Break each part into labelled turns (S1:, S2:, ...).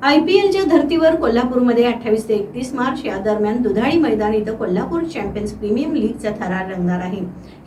S1: IPLच्या धर्तीवर कोल्हापूरमध्ये 28 ते 31 मार्च या दरम्यान दुधाळी मैदान इथं कोल्हापूर चॅम्पियन्स प्रीमियम लीगचा थरार रंगणार आहे।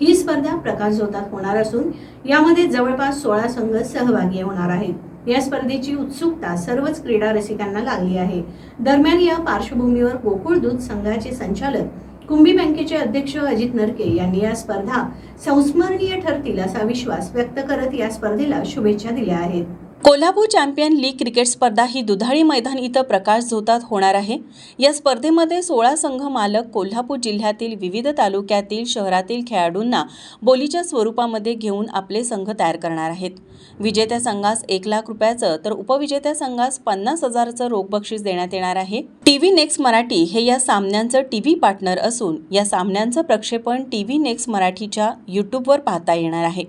S1: ही स्पर्धा प्रकाशझोतात होणार असून यामध्ये जवळपास 16 संघ सहभागी होणार आहेत। या स्पर्धेची उत्सुकता सर्वच क्रीडा रसिकांना लागली आहे। दरम्यान या पार्श्वभूमीवर गोकुळ दूध संघाचे संचालक कुंभी बँकेचे अध्यक्ष अजित नरके यांनी या स्पर्धा संस्मरणीय ठरतील असा विश्वास व्यक्त करत या स्पर्धेला शुभेच्छा दिल्या आहेत।
S2: कोल्हापूर चॅम्पियन लीग क्रिकेट स्पर्धा ही दुधाळी मैदान इथं प्रकाशझोतात होणार आहे। या स्पर्धेमध्ये 16 संघ मालक कोल्हापूर जिल्ह्यातील विविध तालुक्यातील शहरातील खेळाडूंना बोलीच्या स्वरूपामध्ये घेऊन आपले संघ तयार करणार आहेत। विजेत्या संघास 1 लाख रुपयाचं तर उपविजेत्या संघास 50,000चं रोख बक्षीस देण्यात येणार आहे। टीव्ही नेक्स्ट मराठी हे या सामन्यांचं टीव्ही पार्टनर असून या सामन्यांचं प्रक्षेपण टीव्ही नेक्स्ट मराठीच्या यूट्यूबवर पाहता येणार आहे।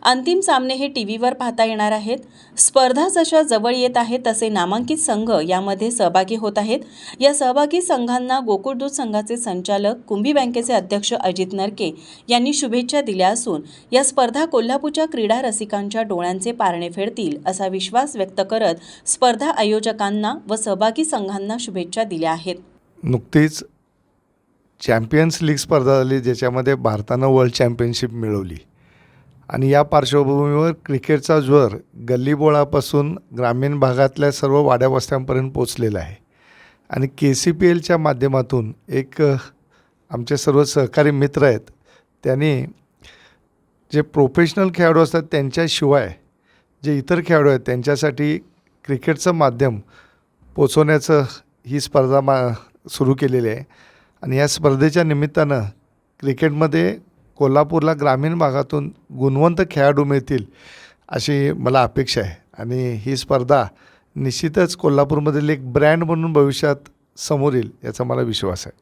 S2: अंतिम सामने हे टीव्हीवर पाहता येणार आहेत। स्पर्धा जशा जवळ येत आहेत तसे नामांकित संघ यामध्ये सहभागी होत आहेत। या सहभागी संघांना गोकुळ दूध संघाचे संचालक कुंभी बँकेचे अध्यक्ष अजित नरके यांनी शुभेच्छा दिल्या असून या स्पर्धा कोल्हापूरच्या क्रीडा रसिकांच्या डोळ्यांचे पारणे फेडतील असा विश्वास व्यक्त करत स्पर्धा आयोजकांना व सहभागी संघांना शुभेच्छा दिल्या आहेत।
S3: नुकतीच चॅम्पियन्स लीग स्पर्धा झाली ज्याच्यामध्ये भारतानं वर्ल्ड चॅम्पियनशिप मिळवली आणि या पार्श्वभूमीवर क्रिकेटचा ज्वर गल्लीबोळापासून ग्रामीण भागातल्या सर्व वाड्यावस्त्यांपर्यंत पोचलेला आहे आणि KCPLच्या माध्यमातून एक आमचे सर्व सहकारी मित्र आहेत त्यांनी जे प्रोफेशनल खेळाडू असतात त्यांच्याशिवाय जे इतर खेळाडू आहेत त्यांच्यासाठी क्रिकेटचं माध्यम पोचवण्याचं ही स्पर्धा सुरू केलेली आहे आणि या स्पर्धेच्या निमित्तानं क्रिकेटमध्ये कोल्हापूरला ग्रामीण भागातून गुणवंत खेळाडू मिळतील अशी मला अपेक्षा आहे आणि ही स्पर्धा निश्चितच कोल्हापूरमधील एक ब्रँड म्हणून भविष्यात समोर येईल याचा मला विश्वास आहे।